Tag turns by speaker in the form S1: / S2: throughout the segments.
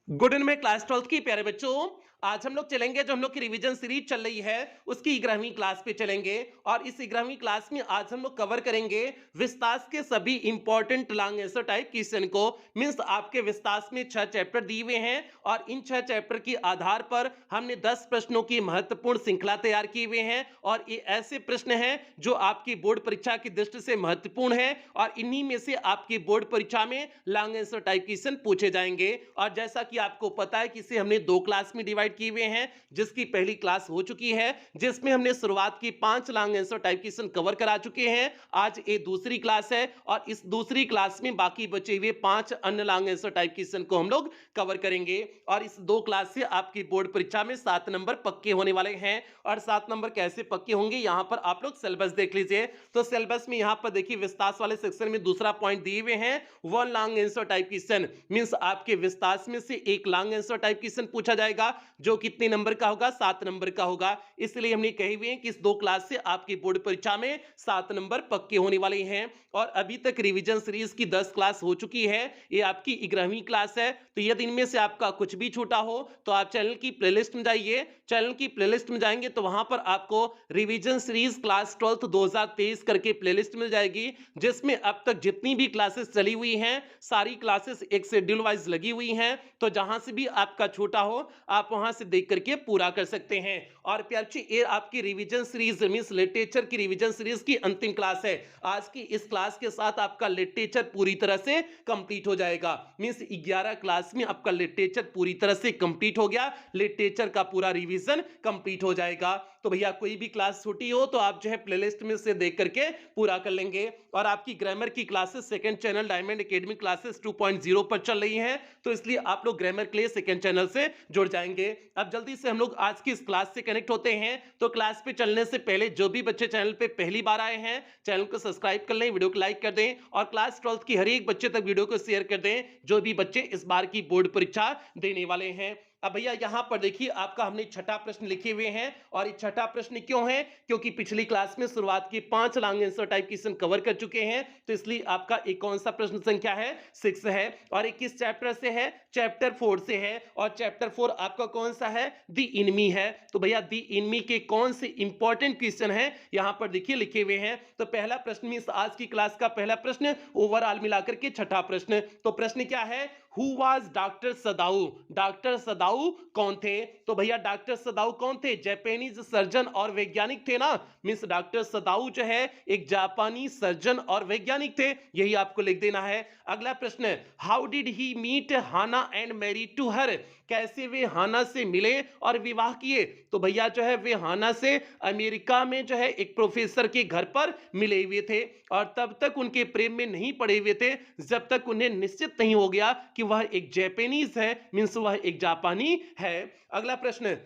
S1: Good evening class 12th की प्यारे बच्चों। आज हम लोग चलेंगे जो हम लोग की रिवीजन सीरीज चल रही है उसकी 11वीं क्लास पे चलेंगे। और इस 11वीं क्लास में आज हम लोग कवर करेंगे विस्तास के सभी important long answer type question को। मींस आपके विस्तास में 6 चैप्टर दिए हुए हैं और इन 6 चैप्टर के आधार पर हमने 10 प्रश्नों की महत्वपूर्ण श्रृंखला तैयार किए हुए हैं और ये ऐसे प्रश्न हैं जो आपकी बोर्ड परीक्षा की दृष्टि से महत्वपूर्ण है और इन्हीं में से आपकी बोर्ड परीक्षा में लॉन्ग आंसर टाइप क्वेश्चन पूछे जाएंगे। और जैसा कि आपको पता है कि इसे हमने 2 क्लास में डिवाइड किए हुए हैं, जिसकी पहली क्लास हो चुकी है जिसमें हमने शुरुआत की 5 long answer type question cover करा चुके हैं। आज ये दूसरी क्लास है और इस दूसरी क्लास में बाकी बचे हुए 5 अन्य लॉन्ग आंसर टाइप क्वेश्चन को हम लोग कवर करेंगे। और इस 2 क्लास से आपकी बोर्ड परीक्षा में 7 नंबर पक्के होने वाले हैं। और 7 नंबर कैसे पक्के होंगे यहां पर आप लोग सिलेबस देख लीजिए। तो सिलेबस में यहां पर देखिए विस्तास वाले सेक्शन में दूसरा पॉइंट दिए हुए हैं, one long answer type question. Means आपके विस्तास में से एक लॉन्ग आंसर टाइप क्वेश्चन पूछा जाएगा जो कितने नंबर का होगा, 7 नंबर का होगा। इसलिए हमने कहे हुए हैं कि इस 2 क्लास से आपकी बोर्ड परीक्षा में 7 नंबर पक्के होने वाले हैं। और अभी तक रिवीजन सीरीज की 10 क्लास हो चुकी है, ये आपकी 11वीं क्लास है। तो यदि इनमें से आपका कुछ भी छूटा हो तो आप चैनल की प्लेलिस्ट में जाइए। चैनल की प्लेलिस्ट में जाएंगे तो वहां पर आपको रिवीजन सीरीज क्लास 12 2023 करके प्लेलिस्ट मिल जाएगी, जिसमें अब तक जितनी भी क्लासेस चली हुई हैं सारी क्लासेस एक शेड्यूल वाइज लगी हुई हैं। तो जहां से भी आपका छोटा हो आप वहां से देख करके पूरा कर सकते हैं। और प्यारे ये आपकी रिवीजन सीरीज मींस लिटरेचर की रिवीजन सीरीज की अंतिम क्लास है। आज की इस क्लास के साथ आपका लिटरेचर पूरी तरह से कंप्लीट हो जाएगा। मींस 11 क्लास में आपका लिटरेचर पूरी तरह से कंप्लीट हो गया, लिटरेचर का पूरा रिवीजन कंप्लीट हो जाएगा। तो भैया कोई भी क्लास छोटी हो तो आप जो है प्लेलिस्ट में से देख करके पूरा कर लेंगे। और आपकी ग्रामर की classes second channel diamond academy classes 2.0 पर चल रही हैं, तो इसलिए आप लोग ग्रामर के लिए सेकंड चैनल से जुड़ जाएंगे। अब जल्दी से हम लोग आज की इस क्लास से कनेक्ट होते हैं। तो क्लास पे चलने से पहले जो भी बच्चे चैनल पे पहली बार आए हैं चैनल को सब्सक्राइब कर लें, वीडियो को लाइक कर दें और क्लास 12 की हर एक बच्चे तक वीडियो को शेयर कर दें जो भी बच्चे इस बार की बोर्ड परीक्षा देने वाले हैं। अब भैया यहां पर देखिए आपका हमने छठा प्रश्न लिखे हुए हैं। और ये छठा प्रश्न क्यों है, क्योंकि पिछली क्लास में शुरुआत की 5 long answer type question cover कर चुके हैं, तो इसलिए आपका एक कौन सा प्रश्न संख्या है 6 है। और एक किस चैप्टर से है, चैप्टर 4 से है। और चैप्टर 4 आपका कौन सा है, द इनमी है। तो भैया द इनमी के कौन से इंपॉर्टेंट क्वेश्चन है यहां पर देखिए लिखे हुए हैं। तो पहला प्रश्न मींस आज की क्लास का पहला प्रश्न ओवरऑल मिलाकर के छठा प्रश्न। तो प्रश्न क्या है, हु वाज डॉक्टर सदाऊ, डॉक्टर सदाऊ कौन थे। तो भैया डॉक्टर सदाऊ कौन थे, जापानीज सर्जन और वैज्ञानिक थे ना। मींस डॉक्टर सदाऊ जो है एक जापानी सर्जन और वैज्ञानिक थे, यही आपको लिख देना है। अगला प्रश्न, how did he meet Hana and marry to her, कैसे वे हाना से मिले और विवाह किए। तो भैया जो है वे हाना से अमेरिका में जो है एक प्रोफेसर के घर पर मिले हुए थे और तब तक उनके प्रेम में नहीं पड़े हुए थे जब तक उन्हें निश्चित नहीं हो गया कि वह एक जापानीज है, मींस वह एक जापानी है। अगला प्रश्न,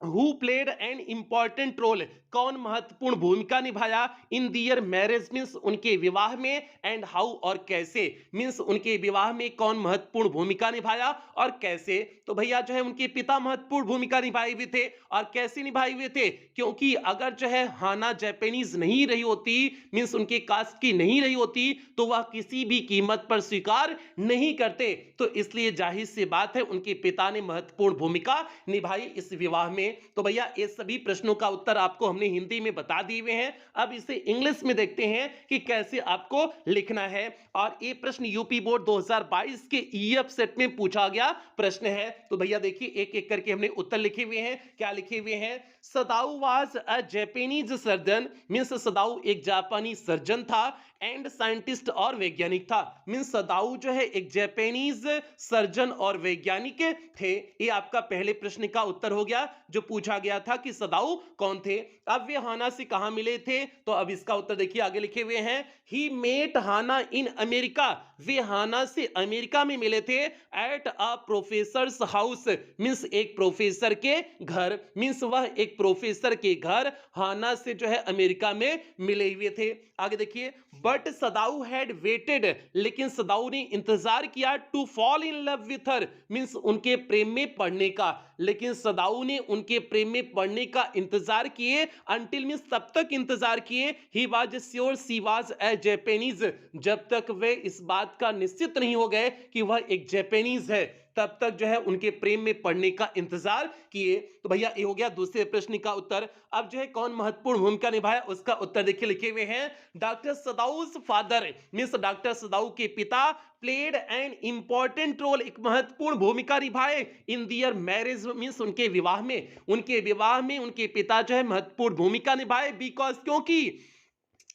S1: who played an important role, कौन महत्वपूर्ण भूमिका निभाया इन दियर मैरिज, मींस उनके विवाह में, एंड हाउ और कैसे, मींस उनके विवाह में कौन महत्वपूर्ण भूमिका निभाया और कैसे। तो भैया जो है उनके पिता महत्वपूर्ण भूमिका निभाए हुए थे। और कैसे निभाए हुए थे, क्योंकि अगर जो है हाना जापानीज नहीं रही होती, मींस उनके कास्ट की नहीं रही होती, तो वह किसी भी कीमत पर स्वीकार नहीं करते। तो इसलिए जाहिर सी बात है उनके पिता ने महत्वपूर्ण भूमिका निभाई इस विवाह में। तो भैया ये सभी प्रश्नों का उत्तर आपको हमने हिंदी में बता दिए हुए हैं। अब इसे इंग्लिश में देखते हैं कि कैसे आपको लिखना है। और ये प्रश्न यूपी बोर्ड 2022 के ईएफ सेट में पूछा गया प्रश्न है। तो भैया देखिए एक एक करके हमने उत्तर लिखे हुए हैं। क्या लिखे हुए हैं, Sadao was a Japanese surgeon, means Sadao एक जापानी सर्जन था, एंड साइंटिस्ट और वैज्ञानिक था। मींस सदाऊ जो है एक जापानीज सर्जन और वैज्ञानिक थे। ये आपका पहले प्रश्न का उत्तर हो गया जो पूछा गया था कि सदाऊ कौन थे। अब वे हाना से कहां मिले थे, तो अब इसका उत्तर देखिए आगे लिखे हुए हैं, ही मेट हाना इन अमेरिका, वे हाना से अमेरिका में मिले थे, eight a professor's house, means एक प्रोफेसर के घर, मींस वह एक प्रोफेसर के घर हाना से जो है अमेरिका में मिले हुए थे। आगे देखिए, बट सदाऊ हैड वेटेड, लेकिन सदाऊ ने इंतजार किया, to fall in love with her, means उनके प्रेम में पड़ने का, लेकिन सदाऊ ने उनके प्रेम में पड़ने का इंतजार किए, अंटिल मींस तब तक इंतजार किए, he was sure she was a Japanese, जब तक वे इस बात का निश्चित नहीं हो गए कि वह एक जापानीज है। तब तक जो है उनके प्रेम में पड़ने का इंतजार किए। तो भैया ये हो गया दूसरे प्रश्न का उत्तर। अब जो है कौन महत्वपूर्ण भूमिका निभाया उसका उत्तर देखिए लिखे हुए हैं, डॉक्टर सदाउस फादर मींस डॉक्टर सदाउ के पिता प्लेड एन इंपॉर्टेंट रोल, एक महत्वपूर्ण भूमिका निभाए इन दियर मैरिज मींस उनके विवाह में उनके पिता जो है महत्वपूर्ण भूमिका निभाए, बिकॉज क्योंकि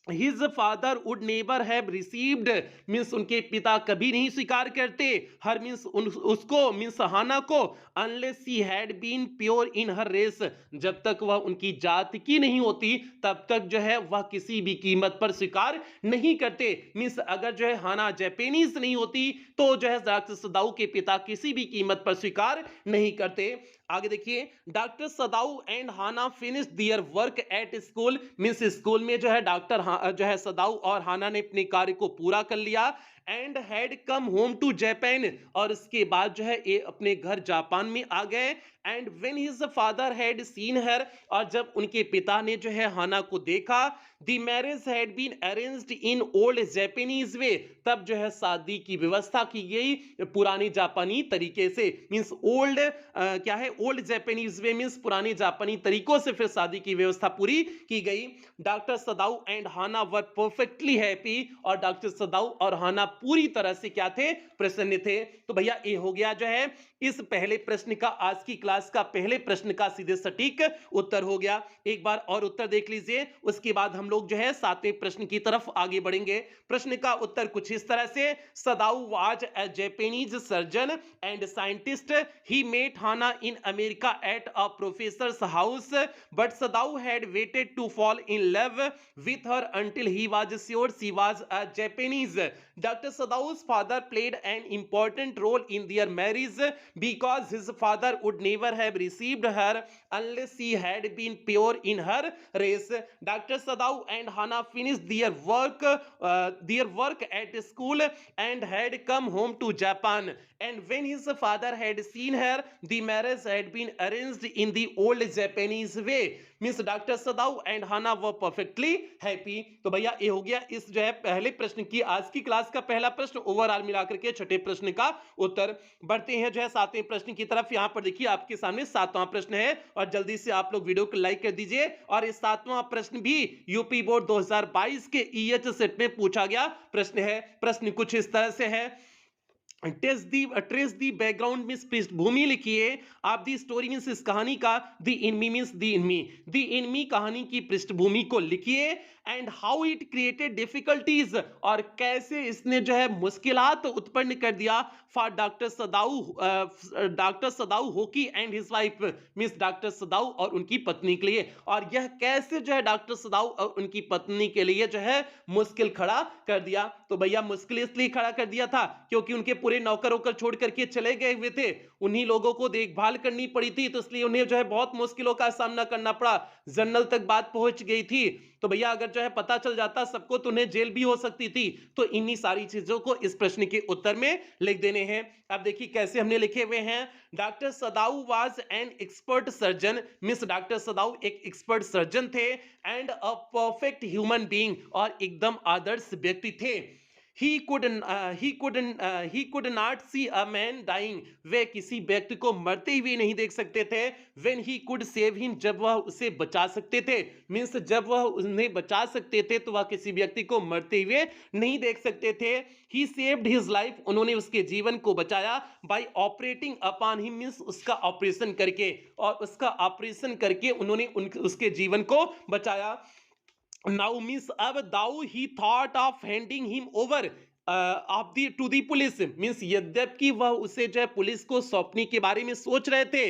S1: his father would never have received means उनके पिता कभी नहीं स्वीकार करते हर मीन्स उसको मीन्स हाना को unless she had been pure in her race, जब तक वह उनकी जात की नहीं होती तब तक जो है वह किसी भी कीमत पर स्वीकार नहीं करते। मीन्स अगर जो है हाना जापानीज नहीं होती तो जो है डॉक्टर सदाऊ के पिता किसी भी कीमत पर स्वीकार नहीं करते। आगे देखिए, doctor Sadao and Hana finish their work at school means school में जो है जो है सदाऊ और हाना ने अपने कार्य को पूरा कर लिया and had come home to Japan, और इसके बाद जो है ये अपने घर जापान में आ गए। And when his father had seen हर, और जब उनके पिता ने जो है हाना को देखा, the marriage had been arranged in old Japanese way, तब जो है शादी की व्यवस्था की गई पुरानी जापानी तरीके से। मींस ओल्ड क्या है, ओल्ड जापानीज वे मींस पुरानी जापानी तरीकों से फिर शादी की व्यवस्था पूरी की गई। Doctor Sadao and Hana were perfectly happy, और डॉक्टर सदाऊ और हाना पूरी तरह से क्या थे, प्रसन्न थे। तो भैया ये हो गया जो है इस पहले प्रश्न का, आज की क्लास का पहले प्रश्न का सीधे सटीक उत्तर हो गया। एक बार और उत्तर देख लीजिए, उसके बाद हम लोग जो है सातवें प्रश्न की तरफ आगे बढ़ेंगे। प्रश्न का उत्तर कुछ इस तरह से, Sadao was a Japanese surgeon and scientist, he met Hana in America at a professor's house, but Sadao had waited to fall in love with her until he was sure she was a Japanese. Dr. Sadau's father played an important role in their marriage because his father would never have received her unless she had been pure in her race. Dr. Sadau and Hana finished their work at school and had come home to Japan. And when his father had seen her, the marriage had been arranged in the old Japanese way. Means doctor Sadao and Hana वो perfectly happy. तो भैया ये हो गया इस जो है पहले प्रश्न की, आज की क्लास का पहला प्रश्न, ओवरऑल मिलाकर के छठे प्रश्न का उत्तर। बढ़ते हैं जो है सातवें प्रश्न की तरफ। यहां पर देखिए आपके सामने सातवां प्रश्न है, और जल्दी से आप लोग वीडियो को लाइक कर दीजिए। और इस सातवां प्रश्न भी यूपी बोर्ड 2022 के ईएच सेट में पूछा गया प्रश्न है। प्रश्न कुछ इस तरह से है, ट्रेस दी बैकग्राउंड मींस पृष्ठभूमि लिखिए आप दी स्टोरी मींस इस कहानी का, the enemy means the enemy कहानी की पृष्ठभूमि को लिखिए, and how it created difficulties, और कैसे इसने जो है मुश्किलात उत्पन्न कर दिया for doctor Sadao Hoki and his wife means doctor Sadao और उनकी पत्नी के लिए, और यह कैसे जो है डॉक्टर सदाऊ और उनकी पत्नी के लिए जो है मुश्किल खड़ा कर दिया। तो भैया मुश्किल इसलिए खड़ा कर दिया था क्योंकि उनके पूरे नौकर वोकर छोड़ करके चले गए हुए थे, उन्हीं लोगों को देखभाल करनी पड़ी थी, तो इसलिए उन्हें जो है बहुत मुश्किलों का सामना करना पड़ा, जनरल तक बात पहुंच गई थी। तो भैया अगर जो है पता चल जाता सबको तो उन्हें जेल भी हो सकती थी। तो इन्हीं सारी चीजों को इस प्रश्न के उत्तर में लिख देने हैं। अब देखिए कैसे हमने लिखे हुए हैं, doctor Sadao was an expert surgeon means doctor Sadao एक एक्सपर्ट सर्जन थे, and a perfect human being, और एकदम आदर्श व्यक्ति थे। He could not see a man dying, वे किसी व्यक्ति को मरते हुए नहीं देख सकते थे। When he could save him, जब वह उसे बचा सकते थे, मीन्स जब वह उन्हें बचा सकते थे तो वह किसी व्यक्ति को मरते हुए नहीं देख सकते थे। He saved his life, उन्होंने उसके जीवन को बचाया by operating upon him, means उसका ऑपरेशन करके, और उसका ऑपरेशन करके उन्होंने उसके जीवन को बचाया। नाउ मीन्स अब though he thought of handing him over of the to the police, means यद्यपि वह उसे जो है पुलिस को सौंपने के बारे में सोच रहे थे,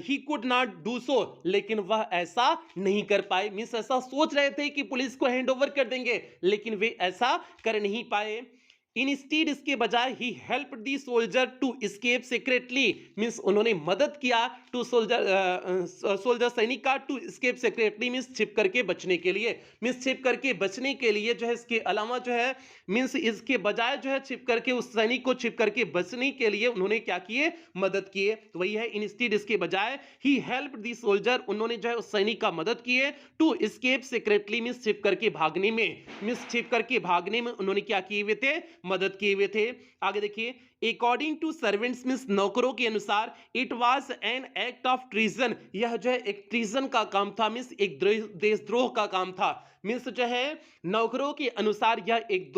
S1: ही कुड नॉट डू सो, लेकिन वह ऐसा नहीं कर पाए। मीन्स ऐसा सोच रहे थे कि पुलिस को हैंड ओवर कर देंगे, लेकिन वे ऐसा कर नहीं पाए। इंस्टीड इसके बजाय he help the soldier to escape secretly, means उन्होंने मदद किया टू सोल्जर सैनिक का टू एस्केप सीक्रेटली, मींस छिप करके बचने के लिए, मींस छिप करके बचने के लिए जो है इसके अलावा जो है मींस इसके बजाय जो है छिप करके उस सैनिक को छिप करके बचने के लिए उन्होंने क्या किए, मदद किए। तो वही है इंस्टीड इसके बजाय ही हेल्प दी सोल्जर, उन्होंने जो है उस सैनिक का मदद किए टू एस्केप सीक्रेटली, मींस छिप करके भागने में, मींस छिप करके भागने में उन्होंने क्या किए हुए थे, मदद किए हुए थे। आगे देखिए, अकॉर्डिंग टू सर्वेंट्स मींस नौकरों के अनुसार it was an act of treason, यह जो है एक ट्रीजन का काम था, मींस एक देशद्रोह का काम था। मींस जो है नौकरों के अनुसार यह एक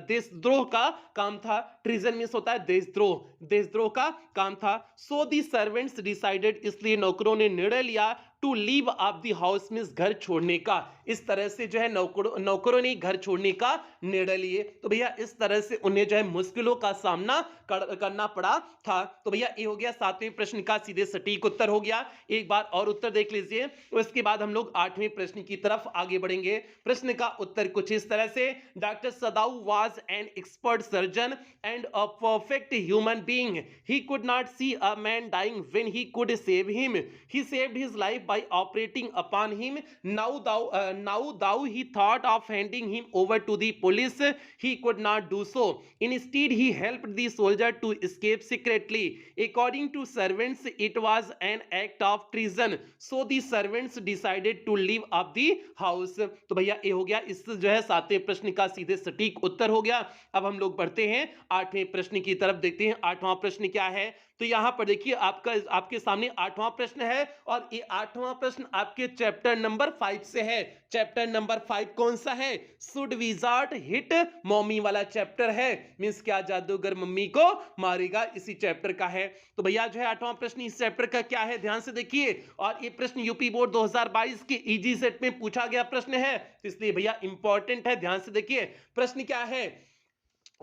S1: देशद्रोह का काम था। ट्रीजन मींस होता है देशद्रोह, देशद्रोह का काम था। सो दी सर्वेंट्स डिसाइडेड, इसलिए नौकरों ने निर्णय लिया to leave off the house means घर छोड़ने का। इस तरह से जो है नौकरों ने घर छोड़ने का निर्णय लिए। तो भैया इस तरह से उन्हें जो है मुश्किलों का सामना करना पड़ा था। तो भैया ये हो गया 7वें प्रश्न का सीधे सटीक उत्तर हो गया। एक बार और उत्तर देख लीजिए, उसके बाद हम लोग 8वें प्रश्न की तरफ आगे बढ़ेंगे। प्रश्न का उत्तर कुछ इस तरह से, doctor Sadao was an expert surgeon and a perfect human being, he could not see a man dying when he could save him, he saved his life by operating upon him. Now thou he thought of handing him over to the police, he could not do so. Instead he helped the soldier to escape secretly. According to servants it was an act of treason, so the servants decided to leave up the house. तो भैया ये हो गया इस जो है 7वें प्रश्न का सीधे सटीक उत्तर हो गया। अब हम लोग बढ़ते हैं 8वें प्रश्न की तरफ, देखते हैं 8वां प्रश्न क्या है। तो यहां पर देखिए आपके सामने 8वां प्रश्न है और ये 8वां प्रश्न आपके चैप्टर नंबर 5 से है। चैप्टर नंबर 5 कौन सा है? शुड विजार्ड हिट मॉमी वाला चैप्टर है। मींस क्या जादूगर मम्मी को मारेगा, इसी चैप्टर का है। तो भैया जो है 8वां प्रश्न इस चैप्टर का क्या है, ध्यान से देखिए। और ये प्रश्न यूपी बोर्ड 2022 के इजी सेट में पूछा गया प्रश्न है, इसलिए भैया इंपॉर्टेंट है, ध्यान से देखिए। प्रश्न क्या है?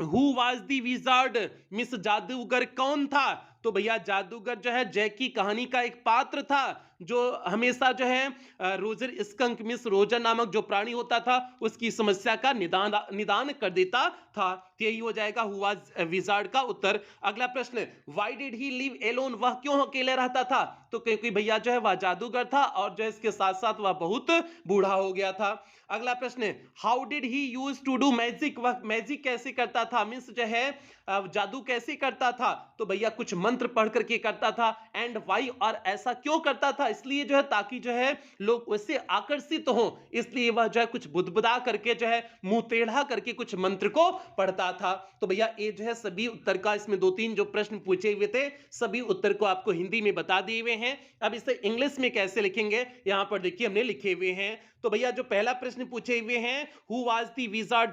S1: Who was the wizard, miss जादूगर कौन था? तो भैया जादूगर जो है जैक की कहानी का एक पात्र था, जो हमेशा जो है रोजर स्कंक मिस रोजर नामक जो प्राणी होता था उसकी समस्या का निदान कर देता था। यही हो जाएगा हु वाज विजार्ड का उत्तर। अगला प्रश्न, why did he live alone, वह क्यों अकेले रहता था? तो क्योंकि भैया जो है वह जादूगर था और जो इसके साथ साथ वह बहुत बूढ़ा हो गया था। अगला प्रश्न, how did he use to do magic, वह मैजिक कैसे करता था, मींस जो है जादू कैसे करता था? तो भैया कुछ मंत्र पढ़ करके करता था। एंड वाई, और ऐसा क्यों करता था? इसलिए जो है ताकि जो है लोग उससे आकर्षित हो, इसलिए वह जो है कुछ बुदबुदा करके जो है मुंह टेढ़ा करके कुछ मंत्र को पढ़ता था। तो भैया ये जो है सभी उत्तर का, इसमें 2-3 जो प्रश्न पूछे हुए थे सभी उत्तर को आपको हिंदी में बता दिए हुए हैं। अब इसे इंग्लिश में कैसे लिखेंगे यहां पर देखिए हमने लिखे हुए हैं। तो भैया जो पहला प्रश्न पूछे हुए हैं, हु वाज द विजार्ड,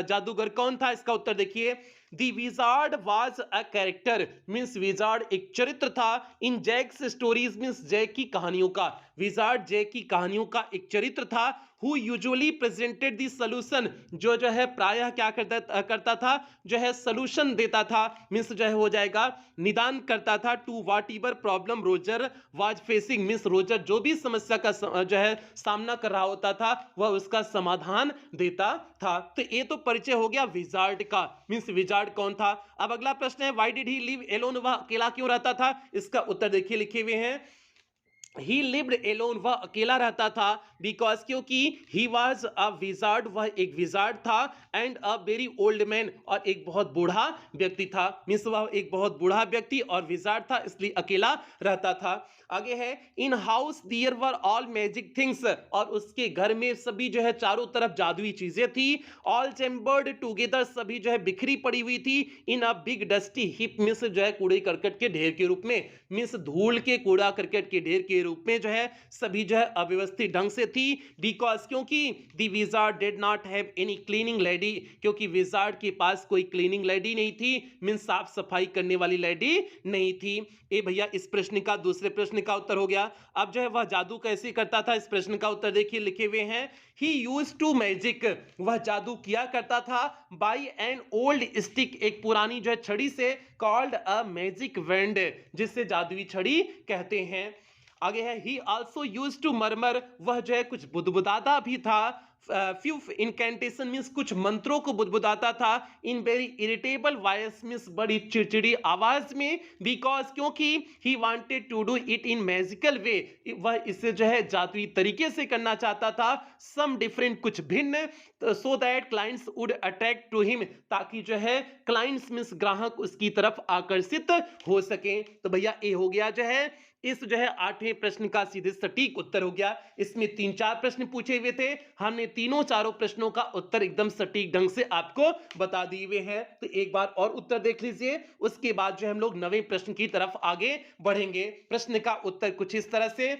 S1: जादूगर कौन था, इसका उत्तर देखिए। The wizard was a character, means wizard एक चरित्र था। इन जैक्स स्टोरीज, मींस जैक की कहानियों का, विजार्ड जैक की कहानियों का एक चरित्र था। Who usually presented the solution, जो है प्रायः क्या करता था, जो है सॉल्यूशन देता था, मींस जो है हो जाएगा निदान करता था। To whatever problem Roger was facing, means Roger जो भी समस्या का जो है सामना कर रहा होता था वह उसका समाधान देता था। तो ये तो परिचय हो गया विजार्ड का, मींस विजार्ड कौन था। अब अगला प्रश्न है, why did he live alone, वह अकेला क्यों रहता था? इसका उत्तर देखिए लिखे हुए हैं। ही लिव्ड एलोन, वह अकेला रहता था, बिकॉज क्योंकि ही वॉज अ विजार्ड, वह एक विजार्ड था। And a very old man, और एक बहुत बूढ़ा व्यक्ति था, मीन्स वह एक बहुत बूढ़ा व्यक्ति और विजार्ड था, इसलिए अकेला रहता था। आगे है, in house there were all magic things, और उसके घर में सभी जो है चारों तरफ जादुई चीजें थी। ऑल चैम्बर्ड टुगेदर, सभी जो है बिखरी पड़ी हुई थी। In a big dusty heap, means जो है कूड़े करकट के ढेर के रूप में, मीन्स धूल के कूड़ा करकट के ढेर के रूप में जो है सभी जो है अव्यवस्थित ढंग से थी। बिकॉज क्योंकि the wizard did not have any cleaning lady, क्योंकि विजार्ड के पास कोई क्लीनिंग लेडी नहीं थी, मीन्स साफ सफाई करने वाली लेडी नहीं थी। ये भैया इस प्रश्न का दूसरे प्रश्न का उत्तर हो गया। अब जो है वह जादू कैसे करता था, इस प्रश्न का उत्तर देखिए लिखे हुए हैं। ही यूज्ड टू मैजिक, वह जादू किया करता था। बाय एन ओल्ड स्टिक, एक पुरानी जो है छड़ी से। कॉल्ड अ मैजिक वेंड, जिससे जादुई छड़ी कहते हैं। आगे है, ही आल्सो यूज टू मरमर, वह जो है कुछ बुदबुदाता भी था। फ्यू इनकेंटेशन मींस कुछ मंत्रों को बुदबुदाता था। In very irritable voice, means बड़ी चिड़चिड़ी आवाज में। बिकॉज क्योंकि he wanted to do it in magical way, वह इसे जो है जादुई तरीके से करना चाहता था। सम डिफरेंट, कुछ भिन्न। So that clients would attract to him, ताकि जो है क्लाइंट्स मींस ग्राहक उसकी तरफ आकर्षित हो सके। तो भैया ये हो गया जो है इस जो है 8वें प्रश्न का सीधे सटीक उत्तर हो गया। इसमें 3-4 प्रश्न पूछे हुए थे, हमने तीनों चारों प्रश्नों का उत्तर एकदम सटीक ढंग से आपको बता दिए हुए हैं। तो एक बार और उत्तर देख लीजिए, उसके बाद जो हम लोग नवे प्रश्न की तरफ आगे बढ़ेंगे। प्रश्न का उत्तर कुछ इस तरह से,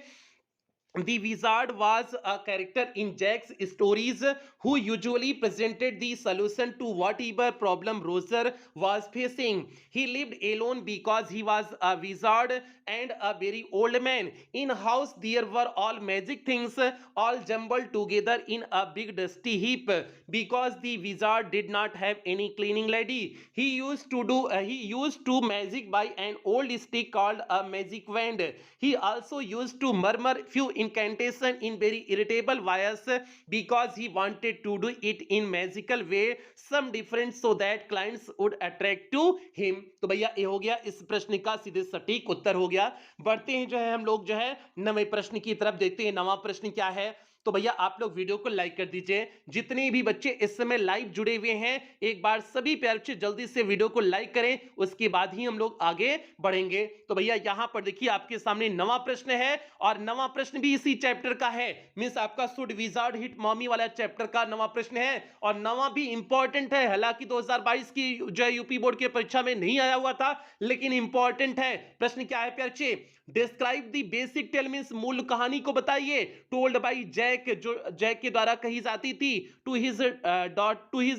S1: the wizard was a character in Jack's stories who usually presented the solution to whatever problem Roger was facing. He lived alone because he was a wizard and a very old man. In house there were all magic things all jumbled together in a big dusty heap. Because the wizard did not have any cleaning lady, he used to magic by an old stick called a magic wand. He also used to murmur few incantation in very irritable voice because he wanted to do it in magical way, some different, so that clients would attract to him. तो भैया ये हो गया इस प्रश्न का सीधे सटीक उत्तर हो गया। बढ़ते हैं जो है हम लोग जो है नवे प्रश्न की तरफ, देखते हैं नवा प्रश्न क्या है। तो भैया आप लोग वीडियो को लाइक कर दीजिए, जितने भी बच्चे इस समय लाइव जुड़े हुए हैं एक बार सभी प्यारे बच्चे जल्दी से वीडियो को लाइक करें, उसके बाद ही हम लोग आगे बढ़ेंगे। तो भैया यहां पर देखिए आपके सामने नवा प्रश्न है, और नवा प्रश्न भी इसी चैप्टर का है, मींस आपका शुड विजार्ड हिट मॉमी वाला चैप्टर का नवा प्रश्न है, और नवा भी इंपॉर्टेंट है। हालांकि 2022 की जो यूपी बोर्ड की परीक्षा में नहीं आया हुआ था, लेकिन इंपॉर्टेंट है। प्रश्न क्या है प्यारे बच्चे, describe the basic tale, means मूल कहानी को बताइए, टोल्ड बाय जैक, जो जैक के द्वारा कही जाती थी, टू हिज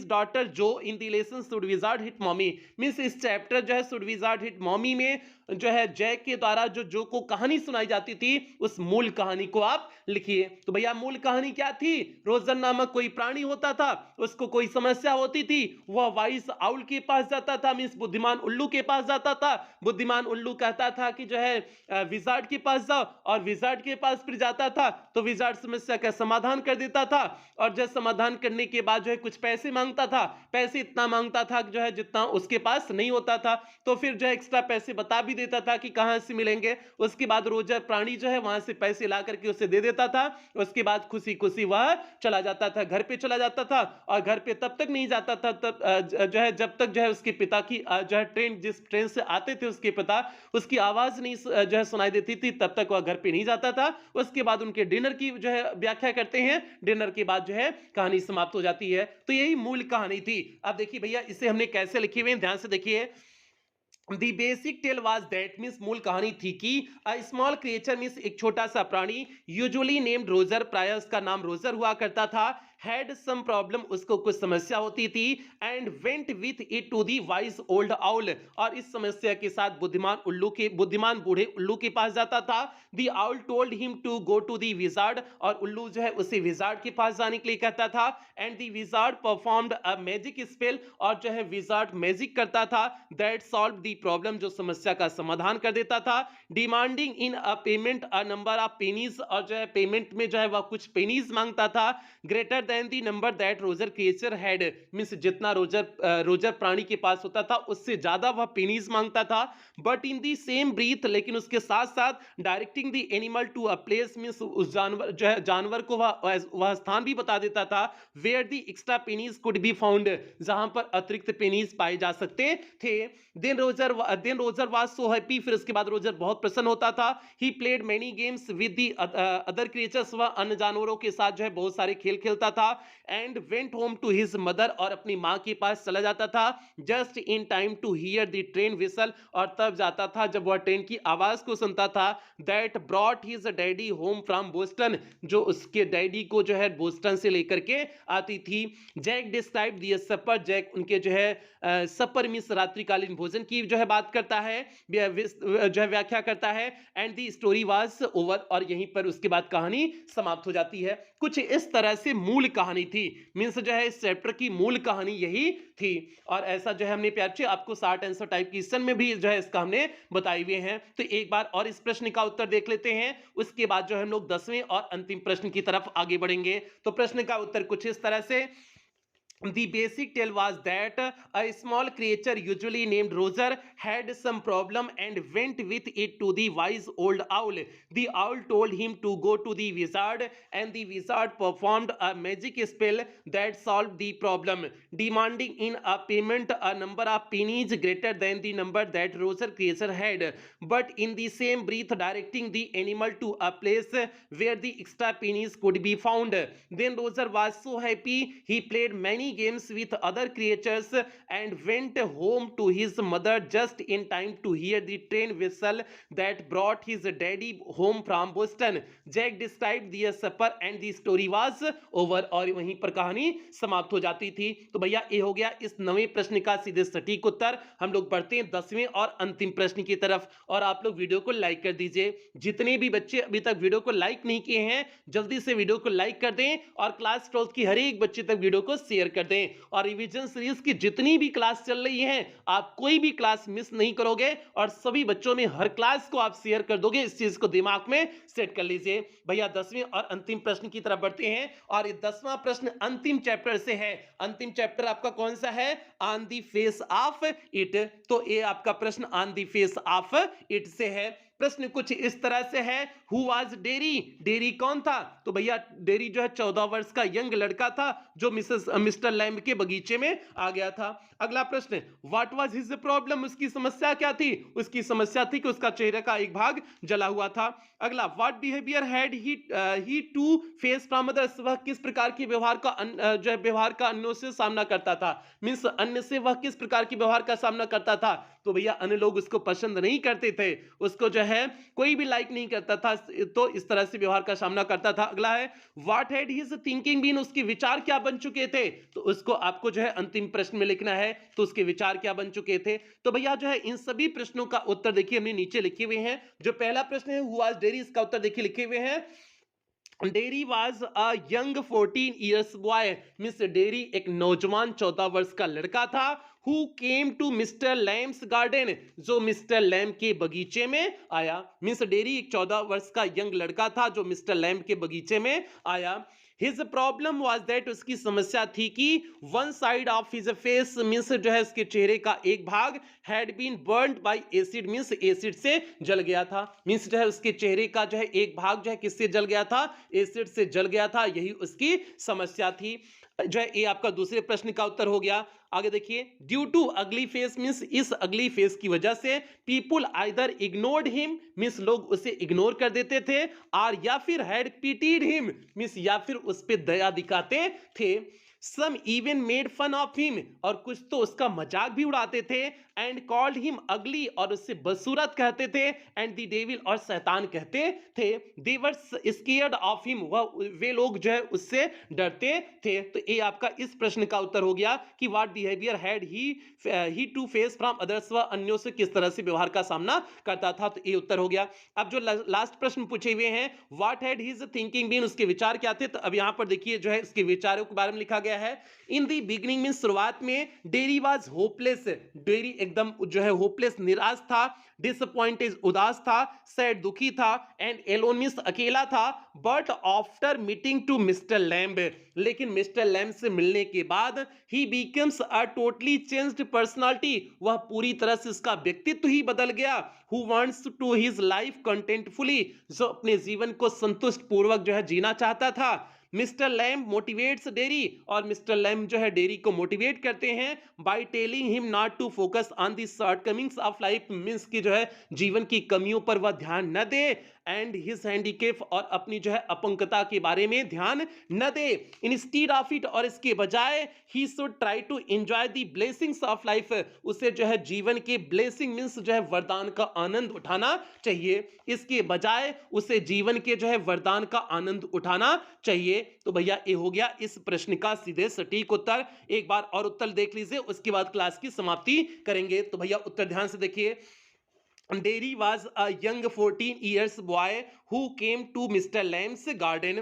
S1: डॉटर जो in the lesson should wizard hit mommy. Means इस चैप्टर जो है शुड विजार्ड हिट मॉमी में जो है जैक के द्वारा जो को कहानी सुनाई जाती थी, उस मूल कहानी को आप लिखिए। तो भैया मूल कहानी क्या थी, रोजर नामक कोई प्राणी होता था, उसको कोई समस्या होती थी, वह वाइस आउल के पास जाता था, मींस बुद्धिमान उल्लू के पास जाता था। बुद्धिमान उल्लू कहता था कि जो है विजार्ड के पास जाओ, और विजार्ड के पास फिर जाता था तो विजार्ड समस्या का समाधान कर देता था, और जब समाधान करने के बाद जो है कुछ पैसे मांगता था, पैसे इतना मांगता था जो है जितना उसके पास नहीं होता था, तो फिर जो है एक्स्ट्रा पैसे बता भी देता था कि कहां से मिलेंगे। उसके बाद रोजर प्राणी जो है वहां से पैसे ला करके उसे दे देता था। उसके बाद खुशी खुशी वह चला जाता था, घर पे चला जाता था, और घर पे तब तक नहीं जाता था तब जो है जब तक जो है उसके पिता की जो है जिस ट्रेन से आते थे उसके पिता, उसकी आवाज नहीं जो है सुनाई देती थी, तब तक वह घर पे नहीं जाता था। उसके बाद उनके डिनर की जो है व्याख्या करते हैं, डिनर के बाद जो है कहानी समाप्त हो जाती है। तो यही मूल कहानी थी। अब देखिए भैया इसे हमने कैसे लिखी हुई है, ध्यान से देखिए। The basic tale was that, means मूल कहानी थी कि a small creature, मींस एक छोटा सा प्राणी, usually named रोजर, प्राय उसका नाम रोजर हुआ करता था, had some problem, उसको कुछ समस्या होती थी, and went with it to the wise old owl, और इस समस्या के साथ बुद्धिमान बूढ़े उल्लू के पास जाता था। The owl told him to go to the wizard, और उल्लू जो है उसे विजार्ड के पास जाने के लिए कहता था, and the wizard performed a magic spell, और जो है विजार्ड मैजिक करता था, that solved the problem, जो समस्या का समाधान कर देता था, demanding in a payment a number of pennies, और जो है पेमेंट में जो है वह कुछ पेनीज मांगता था, greater than the number that Roger creature had, means जितना रोजर प्राणी के पास होता था उससे ज्यादा वह पेनीज मांगता था, but in the same breath, लेकिन उसके साथ साथ directing the animal to a place, means उस जानवर जो है जानवर को वह स्थान भी बता देता था, where the extra pennies could be found, जहां पर अतिरिक्त पेनीज पाए जा सकते थे। Then Roger was so happy, फिर उसके बाद रोजर बहुत प्रसन्न होता था। He played many games with the other creatures, वह अन्य जानवरों के साथ जो है बहुत सारे खेल खेलता था, and went home to his mother, और अपनी मां के पास चला जाता था, just in time to hear the train whistle, और तब जाता था जब वह ट्रेन की आवाज को सुनता था, that brought his daddy home from Boston, जो उसके डैडी को जो है बोस्टन से लेकर के आती थी। Jack describe the supper, Jack उनके जो है सपर मींस रात्रिकालीन भोजन की जो है बात करता है, जो है व्याख्या करता है, and the story was over, और यहीं पर उसके बाद कहानी समाप्त हो जाती है। कुछ इस तरह से मूल कहानी थी, मींस जो है इस चैप्टर की मूल कहानी यही थी। और ऐसा जो है हमने प्यार से आपको 60 आंसर टाइप क्वेश्चन में भी जो है इसका हमने बताए हुए हैं। तो एक बार और इस प्रश्न का उत्तर देख लेते हैं, उसके बाद जो हम लोग 10वें और अंतिम प्रश्न की तरफ आगे बढ़ेंगे। तो प्रश्न का उत्तर कुछ इस तरह से, The basic tale was that a small creature, usually named Roger, had some problem and went with it to the wise old owl. The owl told him to go to the wizard, and the wizard performed a magic spell that solved the problem, demanding in a payment a number of pennies greater than the number that Roger creature had, but in the same breath directing the animal to a place where the extra pennies could be found. Then Roger was so happy he played many games with other creatures and went home to his mother just in time to hear the train whistle that brought his daddy home from Boston. Jack described the supper and the story was over। और वहीं पर कहानी समाप्त हो जाती थी। तो भैया ये हो गया इस नवे प्रश्न का सीधे सटीक उत्तर। हम लोग बढ़ते हैं 10वें और अंतिम प्रश्न की तरफ, और आप लोग वीडियो को लाइक कर दीजिए। जितने भी बच्चे अभी तक वीडियो को लाइक नहीं किए हैं जल्दी से वीडियो को लाइक कर दें और क्लास 12 की हर एक बच्चे तक वीडियो को शेयर कर दें। और रिवीजन सीरीज की जितनी भी क्लास चल रही है आप कोई भी क्लास मिस नहीं करोगे और सभी बच्चों में हर क्लास को आप शेयर कर दोगे। इस चीज को दिमाग में सेट कर लीजिए। भैया 10वें और अंतिम प्रश्न की तरफ बढ़ते हैं, और ये 10वां प्रश्न अंतिम चैप्टर से है। अंतिम चैप्टर आपका कौन सा है? On the face of it. तो ये आपका प्रश्न on the face of it से है। प्रश्न कुछ इस तरह से है, हु वाज डेरी? डेरी कौन था? तो भैया डेरी जो है 14 वर्ष का यंग लड़का था जो मिस्टर लैम्ब के बगीचे में आ गया था। अगला प्रश्न, व्हाट वाज हिज प्रॉब्लम? उसकी समस्या क्या थी? उसकी समस्या थी कि उसका चेहरे का एक भाग जला हुआ था। अगला, what behaviour had he to face from others? वह किस प्रकार के व्यवहार का जो है व्यवहार का अन्यों से सामना करता था, मींस अन्य से वह किस प्रकार के व्यवहार का सामना करता था? तो भैया अन्य लोग उसको पसंद नहीं करते थे, उसको जो है कोई भी लाइक नहीं करता था, तो इस तरह से व्यवहार का सामना करता था। अगला है, what had his thinking been? उसके विचार क्या बन चुके थे? तो उसको आपको जो है अंतिम प्रश्न में लिखना है, तो उसके विचार क्या बन चुके थे। तो भैया जो है इन सभी प्रश्नों का उत्तर देखिए हमने नीचे लिखे हुए हैं। जो पहला प्रश्न है हु वाज डेरी, इसका उत्तर देखिए लिखे हुए हैं, Derry was a young 14 years boy. Miss Derry एक नौजवान 14 वर्ष का लड़का था। Who came to Mister Lamb's garden, जो मिस्टर लैम्ब के बगीचे में आया। मिस डेरी एक 14 वर्ष का यंग लड़का था जो मिस्टर लैम्ब के बगीचे में आया। हिज प्रॉब्लम वाज दैट, उसकी समस्या थी कि one side of his face, means जो है उसके चेहरे का एक भाग had been burned by acid, means acid से जल गया था। मीन्स जो है उसके चेहरे का जो है एक भाग जो है किससे जल गया था? एसिड से जल गया था, यही उसकी समस्या थी। जो है ये आपका दूसरे प्रश्न का उत्तर हो गया। आगे देखिए, ड्यू टू अगली फेस, मीन्स इस अगली फेस की वजह से people either ignored him, means लोग उसे इग्नोर कर देते थे, और या फिर हैड पिटीड हिम, मीन्स या फिर उस पे दया दिखाते थे। Some even made fun of him, और कुछ तो उसका मजाक भी उड़ाते थे। एंड कॉल्ड हिम अगली, और उससे बदसूरत कहते थे। एंड द डेविल, और शैतान कहते थे। दे वर स्केयर्ड ऑफ हिम, वे लोग जो है उससे डरते थे। तो ये आपका इस प्रश्न का उत्तर हो गया कि what behaviour had he to face from others, वह अन्यों से किस तरह से व्यवहार का सामना करता था। तो ये उत्तर हो गया। अब जो लास्ट प्रश्न पूछे हुए हैं, what had his thinking been, उसके विचार क्या थे? तो अब यहां पर देखिए जो है उसके विचारों के बारे में लिखा गया है। इन दी बिगिनिंग, मीन शुरुआत में, डेरी वाज होपलेस, डेरी एकदम जो है होपलेस निराश था। डिसअपॉइंटेड उदास था। सैड दुखी था। एंड एलोन मींस अकेला था। But after meeting to mister Lamb, लेकिन मिस्टर लैम्ब से मिलने के बाद ही becomes a totally changed personality, वह पूरी तरह से उसका व्यक्तित्व ही बदल गया। Who wants to his life contentfully, जो अपने जीवन को संतुष्ट पूर्वक जो है जीना चाहता था। मिस्टर लैम्ब मोटिवेट्स डेरी, और मिस्टर लैम्ब जो है डेरी को मोटिवेट करते हैं by telling him not to focus on the shortcomings of life, means की जो है जीवन की कमियों पर वह ध्यान न दे। एंड हिज हैंडीकेप, और अपनी जो है अपंगता के बारे में ध्यान न दे। इंस्टीड ऑफ इट, और इसके बजाय ही should try to enjoy the blessings of life, उसे जो है जीवन के ब्लेसिंग मींस जो है वरदान का आनंद उठाना चाहिए। इसके बजाय उसे जीवन के जो है वरदान का आनंद उठाना चाहिए। तो भैया ये हो गया इस प्रश्न का सीधे सटीक उत्तर। एक बार और उत्तर देख लीजिए, उसके बाद क्लास की समाप्ति करेंगे। तो भैया उत्तर ध्यान से देखिए। Derry was a young 14 years boy who came to Mr. Lamb's garden.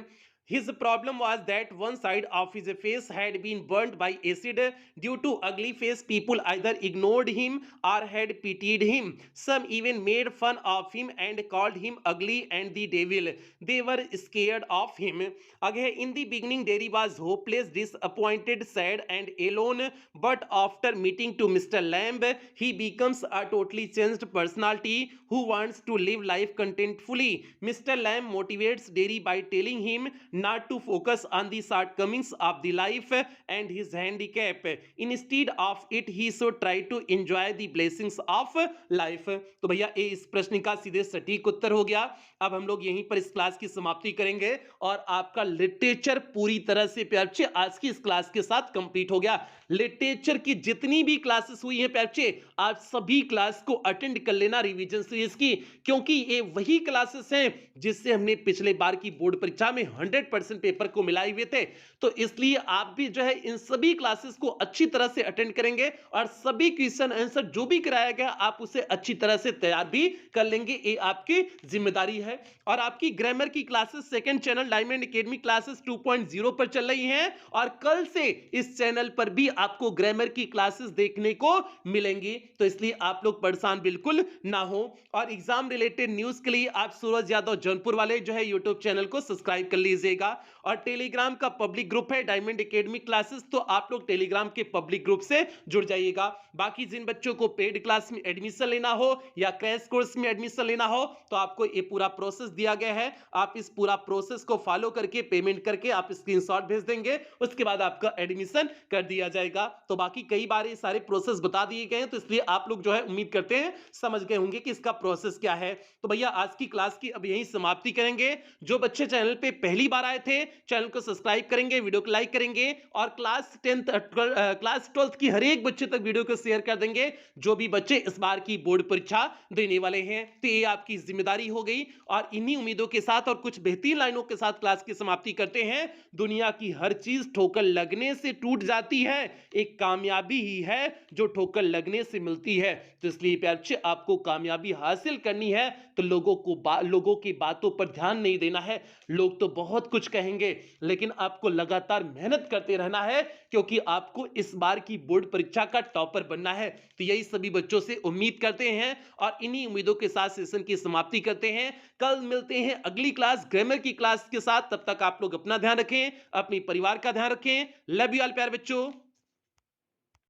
S1: His problem was that one side of his face had been burnt by acid. Due to ugly face, people either ignored him or had pitied him. Some even made fun of him and called him ugly and the devil. They were scared of him. Again, in the beginning, Derry was hopeless, disappointed, sad, and alone. But after meeting to Mr. Lamb, he becomes a totally changed personality who wants to live life contentfully. Mr. Lamb motivates Derry by telling him not to focus on the shortcomings of the life and his handicap. Instead of it, he should try to enjoy the blessings of life. तो भैया ये इस प्रश्न का सीधे सटीक उत्तर हो गया। अब हम लोग यहीं पर इस क्लास की समाप्ति करेंगे और आपका लिटरेचर पूरी तरह से प्यार बच्चे आज की इस क्लास के साथ कंप्लीट हो गया। लिटरेचर की जितनी भी क्लासेस हुई हैं प्यार बच्चे, आप सभी क्लास को अटेंड कर लेना रिवीजन सीरीज की, क्योंकि ये वही क्लासेस हैं जिससे हमने पिछले बार की बोर्ड परीक्षा में 100% पेपर को मिलाए हुए थे। तो इसलिए आप भी जो है इन सभी क्लासेस को अच्छी तरह से अटेंड करेंगे और सभी क्वेश्चन आंसर जो भी कराया गया आप उसे अच्छी तरह से तैयार भी कर लेंगे, ये आपकी जिम्मेदारी है। और आपकी ग्रामर की classes second channel diamond academy classes 2.0 पर चल रही हैं और कल से इस चैनल पर भी आपको ग्रामर की क्लासेस देखने को मिलेंगी। तो इसलिए आप लोग परेशान बिल्कुल ना हो। और एग्जाम रिलेटेड न्यूज के लिए आप सूरज यादव जौनपुर वाले जो है यूट्यूब चैनल को सब्सक्राइब कर लीजिएगा। और टेलीग्राम का पब्लिक ग्रुप है डायमंड एकेडमी क्लासेस, तो आप लोग टेलीग्राम के पब्लिक ग्रुप से जुड़ जाइएगा। बाकी जिन बच्चों को पेड क्लास में एडमिशन लेना हो या क्रैश कोर्स में एडमिशन लेना हो तो आपको ये पूरा प्रोसेस दिया गया है। आप इस पूरा प्रोसेस को फॉलो करके पेमेंट करके आप स्क्रीनशॉट भेज देंगे, उसके बाद आपका एडमिशन कर दिया जाएगा। तो बाकी कई बार ये सारे प्रोसेस बता दिए गए हैं, तो इसलिए आप लोग जो है उम्मीद करते हैं समझ गए होंगे कि इसका प्रोसेस क्या है। तो भैया आज की क्लास की अब यहीं समाप्ति करेंगे। जो बच्चे चैनल पे पहली बार आए थे चैनल को सब्सक्राइब करेंगे, वीडियो को लाइक करेंगे और क्लास 12th की हर एक बच्चे तक वीडियो को शेयर कर देंगे जो भी बच्चे इस बार की बोर्ड परीक्षा देने वाले हैं। तो ये आपकी जिम्मेदारी हो गई और इन्हीं उम्मीदों के साथ और कुछ बेहतरीन लाइनों के साथ क्लास की समाप्ति करते हैं। दुनिया की हर चीज ठोकर लगने से टूट जाती है, एक कामयाबी ही है जो ठोकर लगने से मिलती है। तो इसलिए प्यार बच्चे आपको कामयाबी हासिल करनी है तो लोगों की बातों पर ध्यान नहीं देना है। लोग तो बहुत कुछ कहेंगे लेकिन आपको लगातार मेहनत करते रहना है, क्योंकि आपको इस बार की बोर्ड परीक्षा का टॉपर बनना है। तो यही सभी बच्चों से उम्मीद करते हैं और इन्हीं उम्मीदों के साथ सेशन की समाप्ति करते हैं। कल मिलते हैं अगली क्लास ग्रामर की क्लास के साथ। तब तक आप लोग अपना ध्यान रखें, अपने परिवार का ध्यान रखें। लव यू ऑल प्यारे बच्चों।